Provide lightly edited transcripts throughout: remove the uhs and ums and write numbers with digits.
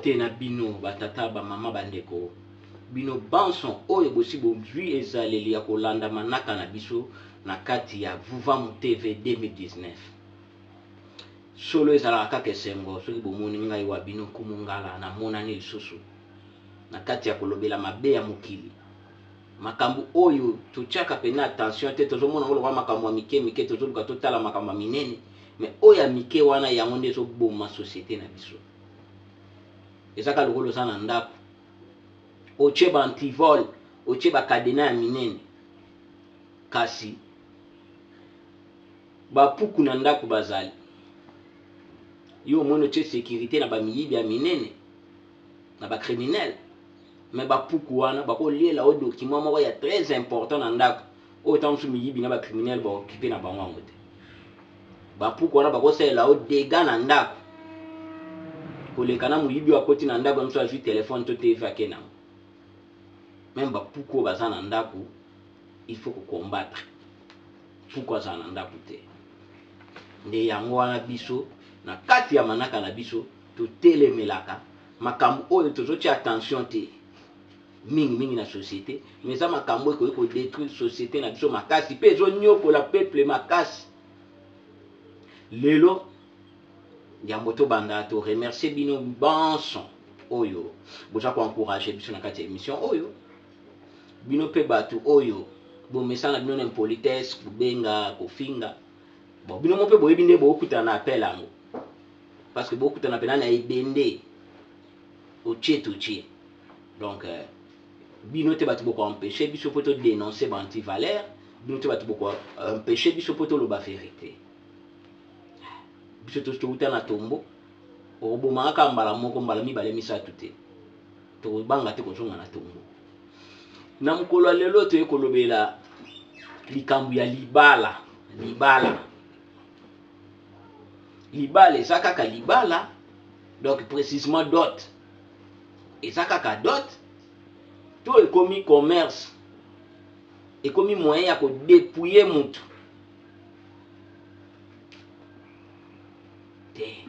mbote na bino batata ba mama bandeko bino banson oyo bosi bozwi ezaleli ya kolanda manaka na biso na kati ya Vuvamu TV 2019 solo ezalaka kaka esengo soki bomoni ngai wa bino kumungala na monani lisusu na kati ya kolobela mabe ya mokili makambo oyo totiaka pena attention te tozomona ngolo kwa makambo ya mike tozoluka totala makambo ya minene mais oyo ya mike wana yango nde ezoboma société na biso ezaka lokolo za na ndako otie ba antivol otie ba kadena ya minene kasi bapuku na ndako bazali yo mono otie sécurité na bamiyibi ya minene na ba criminel mais bapuku wana bakolela o document moko ya très important na ndako oyo ntango mosusu miyibi na bacriminel baokipe na bango yango te bapuku wana bakosalela o dega na ndako koleka na moyibi oyo akoti na ndako mosusu azwi telefone to tv ake nango même bapuku oyo baza na ndako il faut kokombattre puku aza na ndako te nde yango wana biso na kati ya manaka na biso totelemelaka makambo oyo tozotia attention te mingi na société mais eza makambo ekoki kodétruire société na biso makasi mpe ezonyokola peuple makasi lelo yambo tobanda to remercier bino banson oyo boza koencourage biso na kati ya émission oyo bino mpe bato oyo bomesana bino na impolitesse kobenga kofinga bon bino mo mpe boyebi nde bookutana na appel yango parce que bookutana pena na ebende otie totie donc bino te bato boko empêcher biso po to dénoncer ba antivaleur bino te bato boko empêcher biso po to loba vérité biso to uta na tombo oboma aka mbala moko mbala mibale misatu te to banga te kozonga na tombo na mukolo lelo to ekolobela likambu ya libala eza kaka libala donc précisément dot eza kaka dot to ekomi commerce ekomi moyen ya kodépouiller mutu te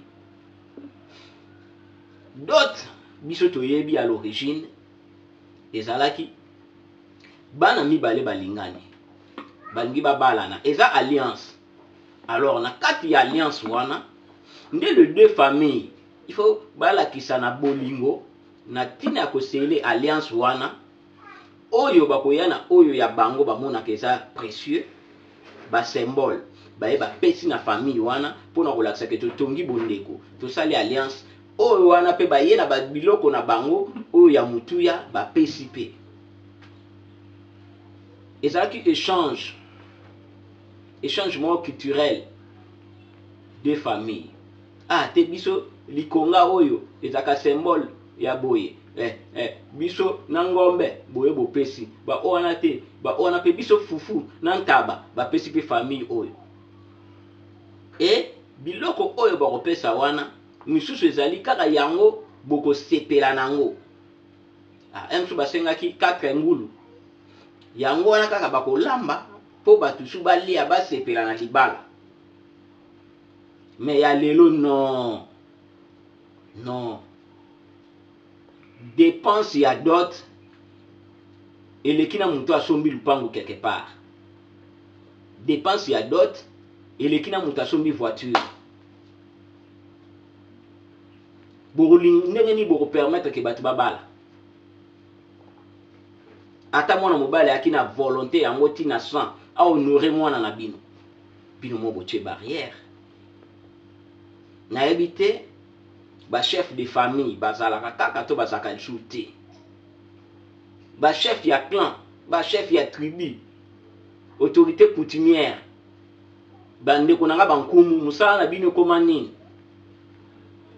dot biso toyebi à l'origine ezalaki bana mibale balingani balingi babalana eza alliance alors na kati ya alliance wana nde le deux familles il faut balakisa na bolingo na tina ya kosele alliance wana oyo bakoyana oyo ya bango bamonaka eza précieux basymbole baye bapesi na famille wana mpona kolakisa ke totongi bondeko tosali alliance oyo wana mpe baye na biloko na bango oyo ya mutuya bapesi mpe ezalaki échange moko culturel de famille te biso likonga oyo ezaka symbole ya boye biso na ngombe boye bopesi ba wana te ba wana pe biso fufu na ntaba bapesi pe famille oyo biloko oyo bakopesa wana misusu ezali kaka yango bokosepela nango msu basengaki 4 ngulu yango wana kaka bakolamba po batusu balia basepela na libala mais ya lelo non dépense ya dot eleki na mutu asombi lupango quelque part dépense ya dot eleki na mutu asombi voiture ndenge nini bokopermettre ke bato babala ata mwana mobali aki na volonté yango tina 100 ahonore mwana na bino mo botie barrière nayebi te bachef de famille bazalaka kaka to bazalaka lisusu te bachef ya clan bachef ya tribu autorité coutumière bandeko nanga bankumu mosala na bino ekoma nini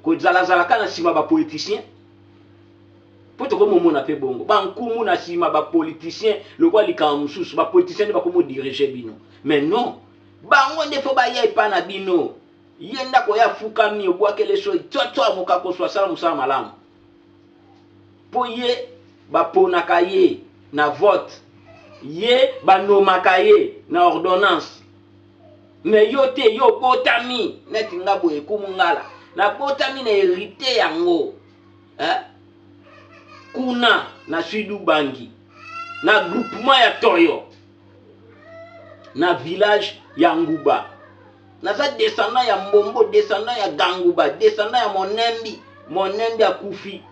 kozalazalaka na nsima bapoliticien po tokomomona mpe bongo bankumu na nsima bapoliticien lokwa likambo mosusu bapoliticien nde bakomodirige bino mais non bango nde fo baya epa na bino ye ndako ya fukami obwakele so toto amoka koso asala mosala malamu po ye baponaka ye na vote ye banomaka ye na ordonnance mais yo te yo botami neti nga boye kumungala na botami na hérité yango kuna na Sud Bangi na groupement ya Toyo na village ya Nguba naza descendant ya Mbombo, descendant ya Ganguba, descendant ya Monembi ya Kufi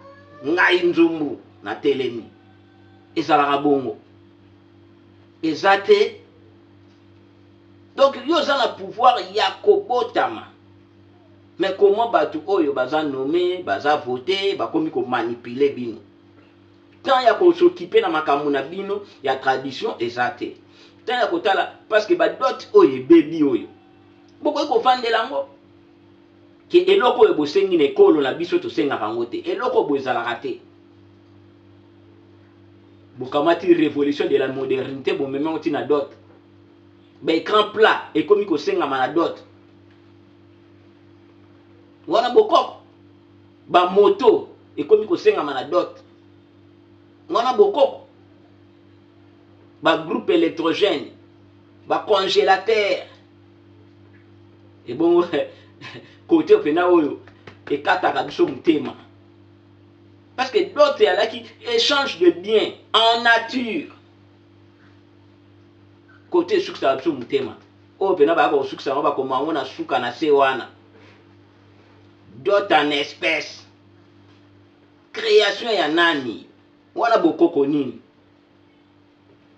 ngai Nzumbu na telemi ezalaka bongo ezate. Donc yo za na pouvoir ya kobotama, mais comment batu oyo baza nommé baza voté bakomi ko manipuler bino tant ya ko s'occuper na makambo na bino ya tradition ezate tant ya kotala parce que ba dot oyo bebi oyo boko ko fandela ngo ke eloko oyo bosengi na ekolo na biso tosengaka ngo te, eloko bo ezalaka te. Bokamati révolution de la modernité bomeme oti na dot ba écran plat ekomi kosengama na dot wana bokoko ba moto ekomi kosengama na dot wana bokoko ba groupe électrogène ba congélateur et bon côté opena oyo ekataka biso mutema parce que d'autres là qui échange de biens en nature côté suka biso mutema opena ba ko suka ba ko mangona suka na se wana d'autres en espèces création ya nani wana bokoko nini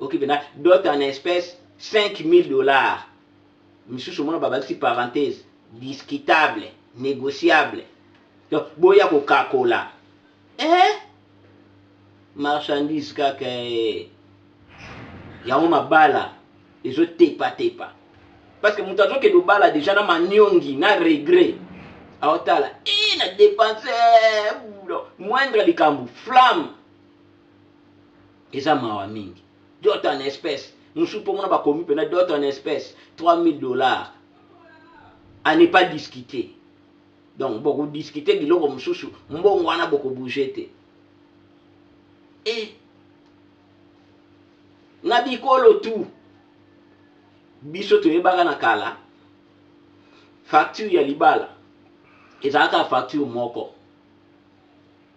okipena d'autres en espèces $5,000 misusu mona babaki parenthèse discutable négociable donc boya ko kakola marchandise kaka yango mabala ezo tepa parce que mutu azoke do bala déjà na maniongi na regret aotala na dépense moindre likambu flamme eza mawa mingi d'autres en espèces mususu mpo mona bakomi pena d'autres en espèces $3,000 à ne pas discuter. Donc beaucoup discuter biloko mususu mbongo wana boko bouger te na bikolo tu biso toyebaka na kala facture ya libala ezalaka facture moko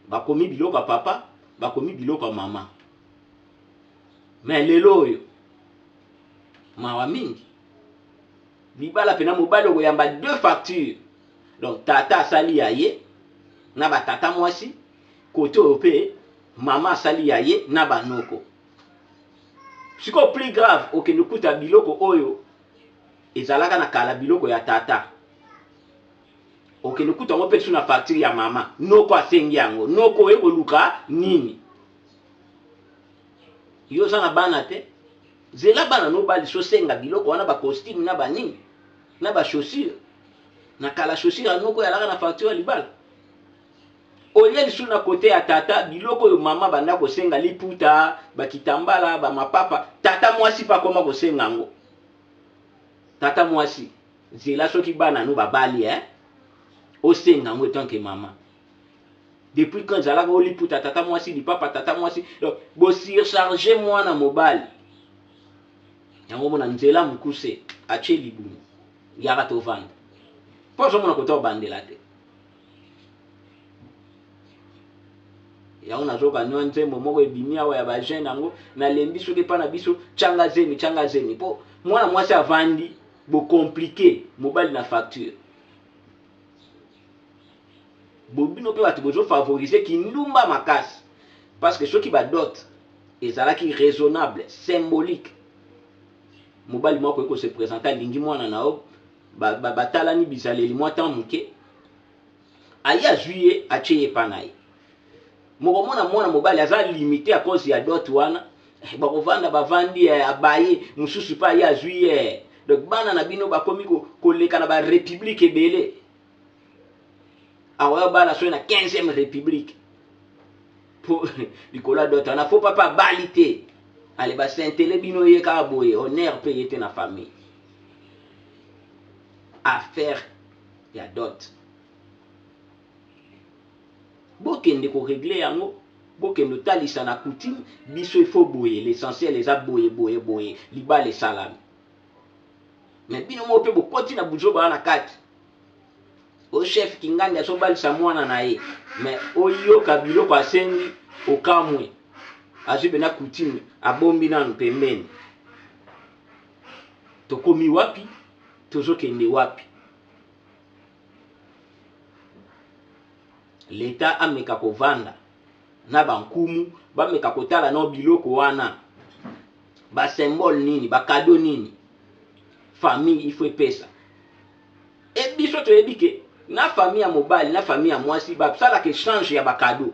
bakomi biloko ya papa bakomi biloko ya mama, mais lelo oyo mawa mingi libala pena mobali okoyamba 2 factures. Donc tata asali ya ye na batata mwasi kote oyo mpe mama asali ya ye na banoko. Siko plus grave okende kuta biloko oyo ezalaka na kala biloko ya tata okende kuta ngo mpe su na facture ya mama noko asengi yango noko oyo koluka nini yo za na bana te zela bana nobali sosenga biloko wana ba costume na banini na ba chaussure na kala chaussure anoko yalaka na facture ya libala olie lisu na kote ya tata biloko oyo mama banda kosenga liputa bakitambala bamapapa tata mwasi pa koma kosenga ngo tata mwasi zela soki bana no babali osenga ngo etanke mama depuis quand zalaka oliputa tata mwasi lipapa tata mwasi donc bo surcharger mwana mobali yango mona nzela mukuse ache libumu yaka tovanda po zomona koto bandela te yango nazoka nyo nzembo moko ebimi awa ya bajeune yango nalembi soki epa na biso changa zemi po mwana mwasi avandi bocomplike mobali na facture bobino mpe bato bozofavorize kindumba makasi parce que soki badote ezalaki raisonnable symbolique mobali moko eko se présente alingi mwana nao batalani bizaleli mwa tan moke aye azwi ye atie ye epa na ye mokomona mwana mobali aza limité à cause ya dote wana bakovanda bavandi abaye mosusu mpe aye azwi ye donc bana na bino bakomi koleka na barépublique ebele awa bana soki na 15e république po likolo ya dote wana fo papa abali te ale basintele bino ye kaka boye honneur mpe ye te na famille affaire ya dot bokende koregle yango bokende otalisa na coutume biso ifo boye l'essentiel eza boye libala esalami mais bino mo mpe bokoti na buzoba wana kati o chef kingandi azobalisa mwana na ye mais oyoka biloko asengi okamwe azwi bena coutume abombi nanu pembeni. Tokomi wapi tozokende wapi? L'État ameka kovanda na bankumu bameka kotala na biloko wana ba symbole nini ba cadeau nini famille il faut epesa. Et biso toyebi ke na famille ya mobali na famille ya mwasi basalaka échange ya ba cadeau.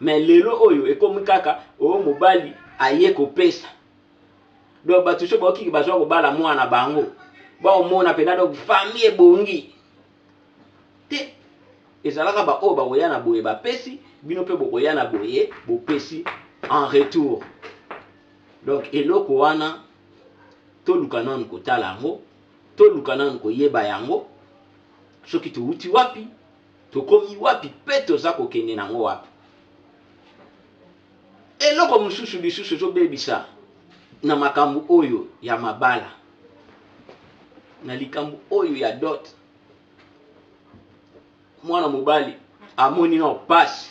Mais lelo oyo ekomi kaka o mobali aye kopesa. Donc bato so baoki bazwa kobala mwana bango baomona pena donc famille ebongi te. Ezalaka ba oyo bakoya na boye bapesi bino mpe bokoya na boye bopesi en retour. Donc eloko wana toluka nanu kotala yango, toluka nanu koyeba yango, soki touti wapi tokomi wapi mpe toza kokende nango wapi. Eloko mosusu lisusu ezobebisa na makambo oyo ya mabala, na likambo oyo ya dot. Mwana mobali amoni na pasi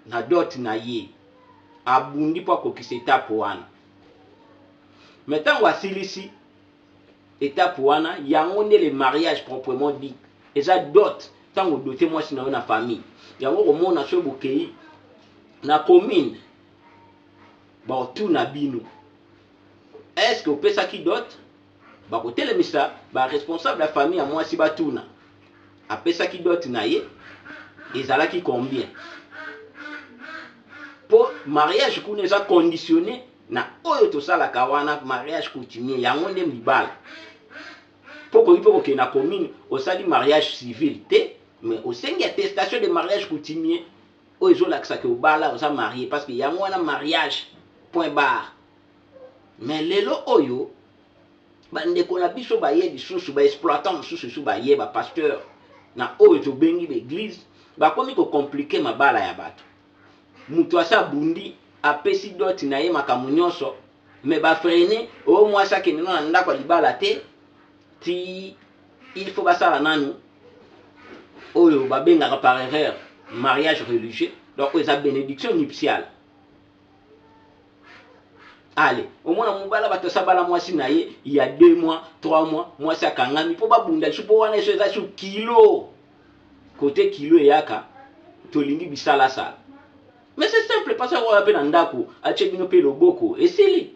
na dot na ye abundi po akokisa etape wana. Mais ntango asilisi etape wana yango nde le mariage proprement dit. Eza dot ntango dote mwasi na yo na famille yango komona so bokei na commune baotuna bino est-ce que opesaki dot, bakotelemisa ba responsable ya famille ya mwasi batuna apesaki dot na ye ezalaki combien. Po mariage kuna eza conditionné na oyo tosalaka wana mariage coutumier yango nde mibala. Po koki po kokende na commune osali mariage civil te, mais osengi attestation de mariage coutumier oyo ezolakisaka obala oza marié, parce que yango wana mariage point barre. Mais lelo oyo bandeko na biso baye lisusu baexploitant mosusu lisusu baye bapasteur na oyo tobengi l'église bakomi kokomplike mabala ya bato. Mutu asa bundi apesi doti na ye makambo nyonso mais bafrene o mwasi akende na ndako ya libala te ti il faut basala nanu oyo babengaka par erreur mariage religieux. Donc eza bénédiction nuptiale. Allez, au moins mobala bato sabala mwasi na ye il y a 2 mois 3 mois mwasi akangami po babunda su po wana eso eza su kilo côté kilo eyaka tolingi bisala sala. Mais c'est simple parce que on appelle en ndako ache bino pe loboko esili.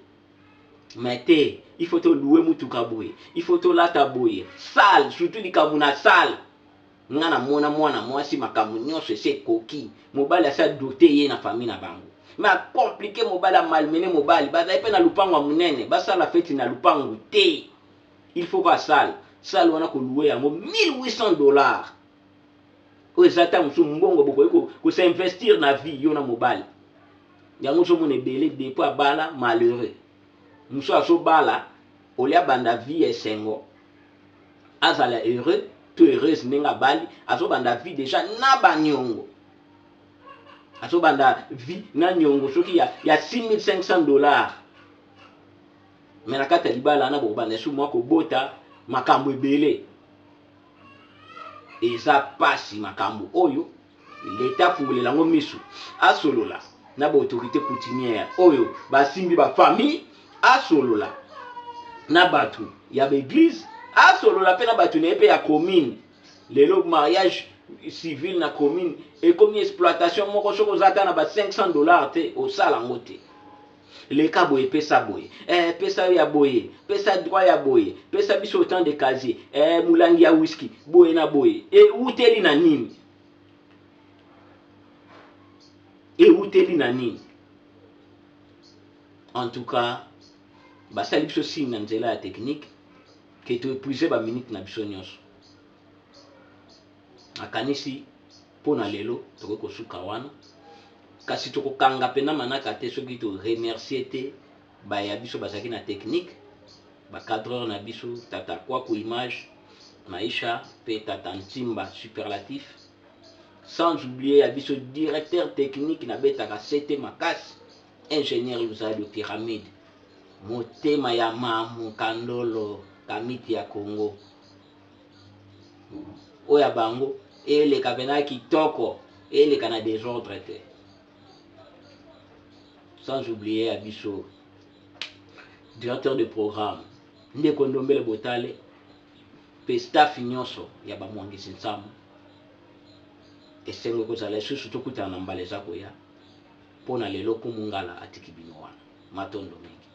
Mais te il faut te louer mutuka boye, il faut te lata boye sale surtout likambo na sale. Ngana mona mwana mwasi makambo nyonso ese koki mobali asa doté ye na famille na bango. Mais a compliqué mobali a malmené mobali bazali pe na lupango munene basala feti na lupango te. Il faut pas sale sale wana ko louer yango $1800 oyo eza ntango mosusu mbongo bokoki kosinvestir na vie yo na mobali yango ozomona ebele depo abala malheureux mosusu azobala olia banda vie esengo azala heureux to heureuse ndenge abali azobanda vie déjà na baniongo azobanda vie na nyongo soki ya $6500 mais na kati ya libala wana bokobanda esu mwa kobota makambo ebele. Eza pasi makambo oyo l'État fungolela ngo misu asolola na ba autorité coutumière oyo basimbi ba famille asolola na batu ya l'église asolola pe na batu na pe ya commune. Lelo mariage civil na commune et comme exploitation moko soko zata na ba $500 te osala ngo te. Leka boye pesa boye pesa ya boye pesa droit ya boye pesa biso autant de casier mulangi ya whisky boye na boye uteli na nini uteli na nini. En tout cas basali biso signe na nzela ya technique ke to épuiser ba minute na biso nyonso akanisi pona lelo toko kosuka wana kasi tokokanga pena manaka te soki to remercier te baya biso bazaki na technique ba cadreur na biso tata kwa ku image maisha pe tata ntimba superlatif, sans oublier ya biso directeur technique na betaka CT makasi ingénieur Uzali pyramide motema ya mamu kandolo kamiti ya Congo. oya bango eleka pena kitoko eleka na désordre te. Sans oublier Abisso, directeur de programme, ndeko Ndombele Botale, pe staff nyonso ya bamwangisi nsambo. Esengo kozala lisusu tokutana na mbala eza koya mpona lelo kumungala atiki bino wana matondo mingi.